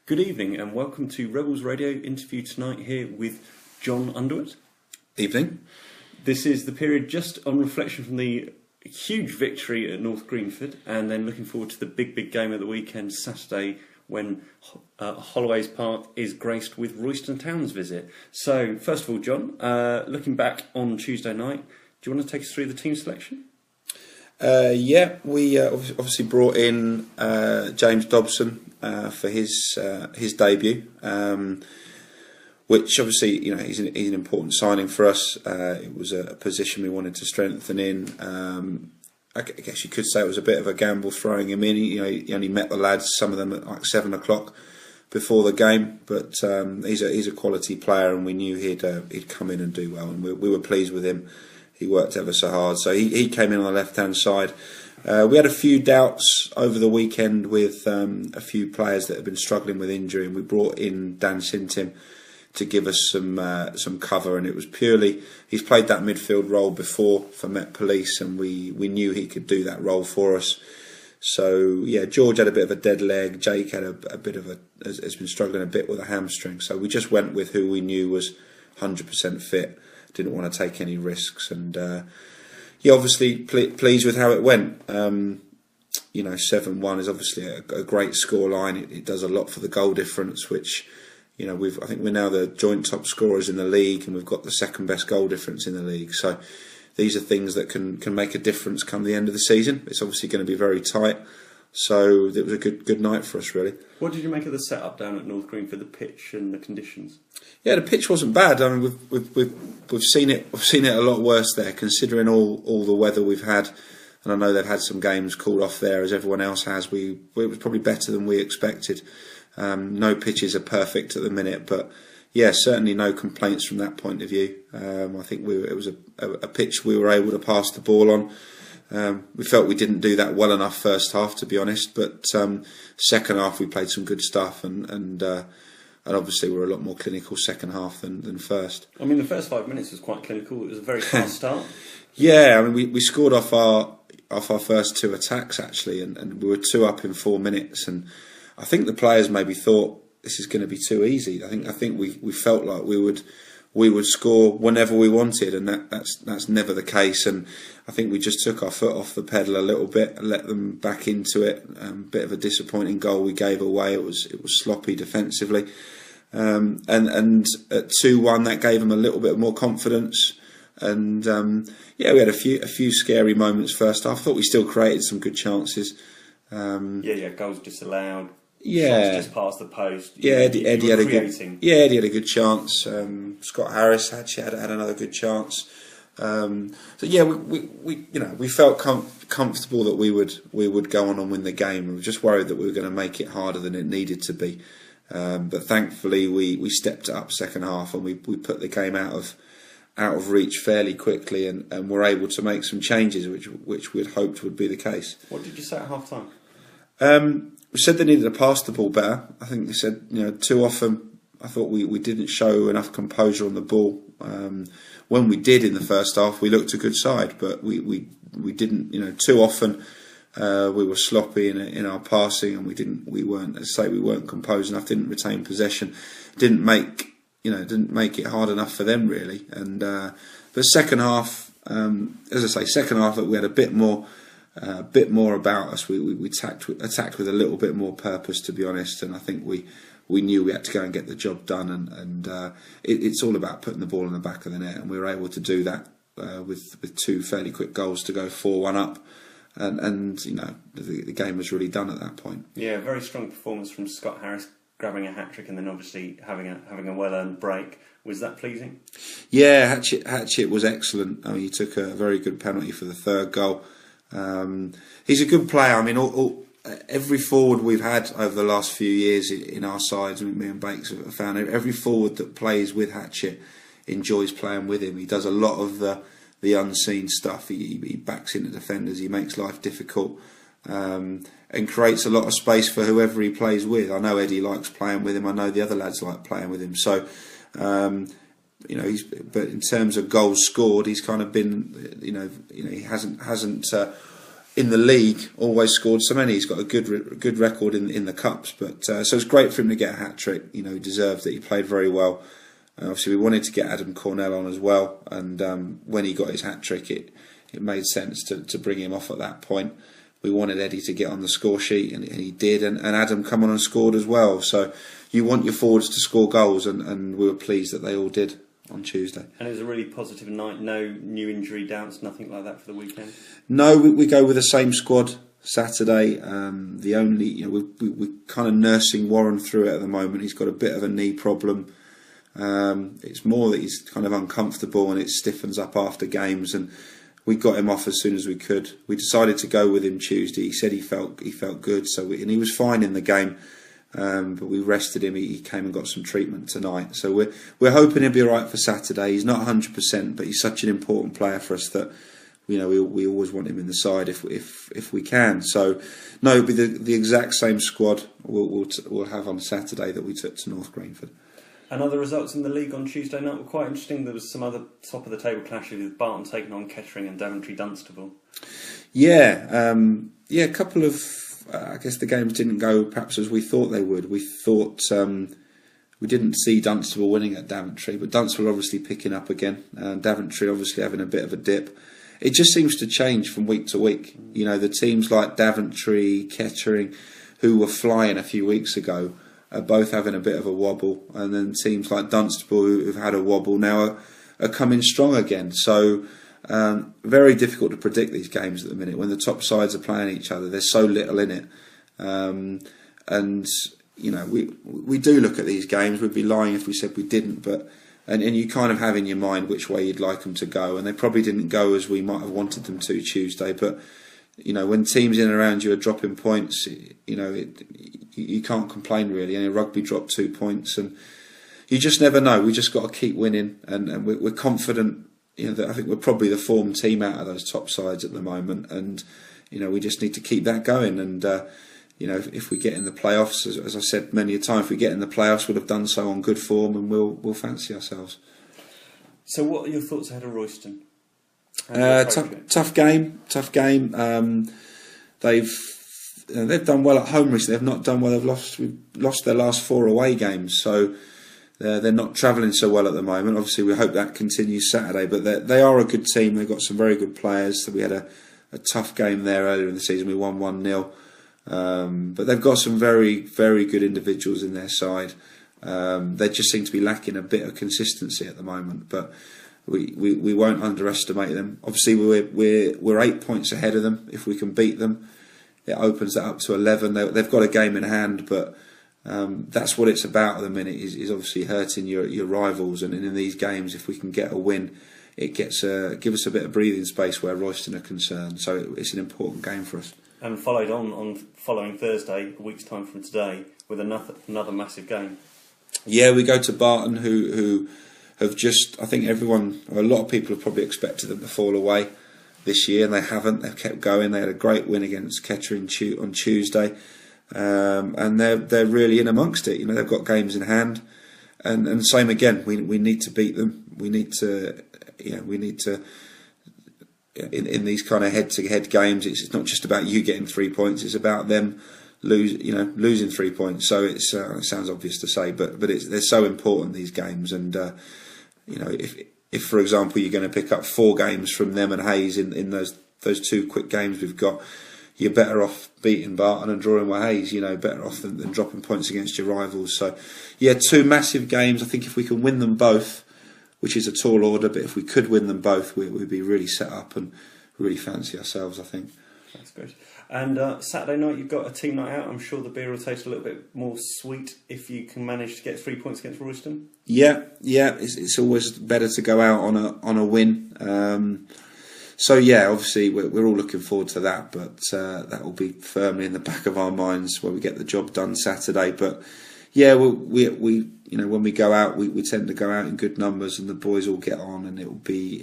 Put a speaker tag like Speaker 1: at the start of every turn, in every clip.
Speaker 1: Good evening and welcome to Rebels Radio interview tonight here with Jon Underwood.
Speaker 2: Evening.
Speaker 1: This is the period just on reflection from the huge victory at North Greenford and then looking forward to the big game of the weekend, Saturday, when Holloway's Park is graced with Royston Town's visit. So, first of all, Jon, looking back on Tuesday night, do you want to take us through the team selection?
Speaker 2: We obviously brought in James Dobson for his debut, which obviously he's an important signing for us. It was a position we wanted to strengthen in. I guess you could say it was a bit of a gamble throwing him in. He only met the lads, some of them at like 7 o'clock before the game, but he's a quality player, and we knew he'd come in and do well, and we were pleased with him. He worked ever so hard, so he came in on the left-hand side. We had a few doubts over the weekend with a few players that had been struggling with injury, and we brought in Dan Sintim to give us some cover, and it was purely he's played that midfield role before for Met Police, and we knew he could do that role for us. So yeah, George had a bit of a dead leg. Jake had a bit of has been struggling a bit with a hamstring. So we just went with who we knew was 100% fit. Didn't want to take any risks, and obviously pleased with how it went. 7-1 is obviously a great scoreline. It does a lot for the goal difference, which I think we're now the joint top scorers in the league, and we've got the second best goal difference in the league. So these are things that can make a difference come the end of the season. It's obviously going to be very tight. So it was a good night for us, really.
Speaker 1: What did you make of the setup down at North Greenford, the pitch and the conditions?
Speaker 2: Yeah, the pitch wasn't bad. I mean, we've seen it. We've seen it a lot worse there, considering all the weather we've had. And I know they've had some games called off there, as everyone else has. It was probably better than we expected. No pitches are perfect at the minute, but yeah, certainly no complaints from that point of view. I think it was a pitch we were able to pass the ball on. We felt we didn't do that well enough first half, to be honest, but second half we played some good stuff, and obviously we're a lot more clinical second half than first.
Speaker 1: I mean, the first 5 minutes was quite clinical. It was a very fast start.
Speaker 2: Yeah, I mean, we scored off our first two attacks actually, and we were 2 up in 4 minutes, and I think the players maybe thought this is going to be too easy. I think we felt like we would score whenever we wanted, and that's never the case. And I think we just took our foot off the pedal a little bit and let them back into it. Bit of a disappointing goal we gave away. It was sloppy defensively, and at 2-1 that gave them a little bit more confidence. And we had a few scary moments first half. I thought we still created some good chances.
Speaker 1: Goals disallowed.
Speaker 2: Yeah,
Speaker 1: shots just past the post.
Speaker 2: Yeah, Eddie had a good chance. Scott Harris actually had another good chance. We felt comfortable that we would go on and win the game. We were just worried that we were going to make it harder than it needed to be. But thankfully we stepped it up second half, and we put the game out of reach fairly quickly, and were able to make some changes which we'd hoped would be the case.
Speaker 1: What did you say at half time?
Speaker 2: We said they needed to pass the ball better. I think they said, too often I thought we didn't show enough composure on the ball. When we did in the first half, we looked a good side, but we didn't. Too often we were sloppy in our passing, and we weren't composed enough. Didn't retain possession. Didn't make it hard enough for them really. And but second half, second half we had a bit more about us. We attacked with a little bit more purpose, to be honest, and I think we knew we had to go and get the job done, and it's all about putting the ball in the back of the net, and we were able to do that with 2 fairly quick goals to go 4-1 up, and the game was really done at that point. Yeah,
Speaker 1: very strong performance from Scott Harris, grabbing a hat-trick and then obviously having a well-earned break. Was that pleasing?
Speaker 2: Yeah, Hatchett was excellent. I mean, he took a very good penalty for the third goal. He's a good player. I mean, every forward we've had over the last few years in our sides, me and Bakes have found every forward that plays with Hatchett enjoys playing with him. He does a lot of the unseen stuff. He backs into defenders. He makes life difficult, and creates a lot of space for whoever he plays with. I know Eddie likes playing with him. I know the other lads like playing with him. So, but in terms of goals scored, he's kind of been, he hasn't in the league always scored so many. He's got a good record in the cups, but so it's great for him to get a hat trick. You know, he deserved it. He played very well. Obviously, we wanted to get Adam Cornell on as well, and when he got his hat trick, it made sense to bring him off at that point. We wanted Eddie to get on the score sheet, and he did, and Adam come on and scored as well. So you want your forwards to score goals, and we were pleased that they all did on Tuesday.
Speaker 1: And it was a really positive night. No new injury doubts, nothing like that for the weekend.
Speaker 2: No, we go with the same squad Saturday. The only, you know, we're kind of nursing Warren through it at the moment. He's got a bit of a knee problem. It's more that he's kind of uncomfortable and it stiffens up after games, and we got him off as soon as we could. We decided to go with him Tuesday. He said he felt good, and he was fine in the game. But we rested him. He came and got some treatment tonight, so we're hoping he'll be all right for Saturday. He's not 100%, but he's such an important player for us that, you know, we always want him in the side if we can. So no, it'll be the exact same squad we'll have on Saturday that we took to North Greenford.
Speaker 1: And other results in the league on Tuesday night were quite interesting. There was some other top of the table clashes with Barton taking on Kettering and Daventry Dunstable.
Speaker 2: Yeah, a couple of. I guess the games didn't go perhaps as we thought they would. We thought we didn't see Dunstable winning at Daventry, but Dunstable obviously picking up again. Daventry obviously having a bit of a dip. It just seems to change from week to week. You know, the teams like Daventry, Kettering, who were flying a few weeks ago, are both having a bit of a wobble, and then teams like Dunstable, who've had a wobble, now are coming strong again. So. Very difficult to predict these games at the minute when the top sides are playing each other. There's so little in it, and you know we do look at these games. We'd be lying if we said we didn't. But and you kind of have in your mind which way you'd like them to go, and they probably didn't go as we might have wanted them to Tuesday. But you know, when teams in and around you are dropping points, you know you can't complain really. And rugby dropped 2 points, and you just never know. We just got to keep winning, and we're confident. You know, I think we're probably the form team out of those top sides at the moment, and you know we just need to keep that going. And you know, if we get in the playoffs, as I said many a time, if we get in the playoffs, we'll have done so on good form, and we'll fancy ourselves.
Speaker 1: So, what are your thoughts ahead of Royston?
Speaker 2: Tough game. They've done well at home recently. They've not done well. We've lost their last 4 away games, so. They're not travelling so well at the moment. Obviously, we hope that continues Saturday. But they are a good team. They've got some very good players. So we had a tough game there earlier in the season. We won 1-0. But they've got some very, very good individuals in their side. They just seem to be lacking a bit of consistency at the moment. But we won't underestimate them. Obviously, we're 8 points ahead of them. If we can beat them, it opens that up to 11. They've got a game in hand, but. That's what it's about at the minute. Is obviously hurting your rivals, and in these games, if we can get a win, it gets give us a bit of breathing space where Royston are concerned. So it's an important game for us.
Speaker 1: And followed on following Thursday, a week's time from today, with another massive game.
Speaker 2: Yeah, we go to Barton, who have just. I think a lot of people have probably expected them to fall away this year, and they haven't. They've kept going. They had a great win against Kettering on Tuesday. And they're really in amongst it. You know, they've got games in hand, and same again. We need to beat them. We need to in these kind of head-to-head games. It's not just about you getting 3 points. It's about them losing 3 points. So it sounds obvious to say, but they're so important, these games. And you know, if for example you're going to pick up 4 games from them and Hayes in those 2 quick games we've got. You're better off beating Barton and drawing with Hayes, you know, better off than dropping points against your rivals. So, yeah, 2 massive games. I think if we can win them both, which is a tall order, but if we could win them both, we'd be really set up and really fancy ourselves, I think.
Speaker 1: That's good. And Saturday night, you've got a team night out. I'm sure the beer will taste a little bit more sweet if you can manage to get 3 points against Royston. Yeah.
Speaker 2: It's always better to go out on a win. So yeah, obviously we're all looking forward to that, but that will be firmly in the back of our minds when we get the job done Saturday. But yeah, we you know, when we go out, we tend to go out in good numbers, and the boys all get on, and it'll be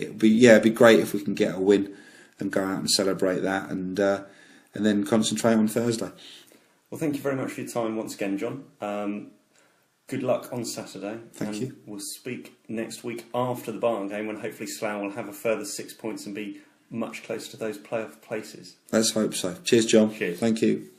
Speaker 2: great if we can get a win and go out and celebrate that, and then concentrate on Thursday.
Speaker 1: Well, thank you very much for your time once again, John. Good luck on Saturday.
Speaker 2: Thank you.
Speaker 1: We'll speak next week after the Barton game, when hopefully Slough will have a further 6 points and be much closer to those playoff places.
Speaker 2: Let's hope so. Cheers, John.
Speaker 1: Cheers.
Speaker 2: Thank you.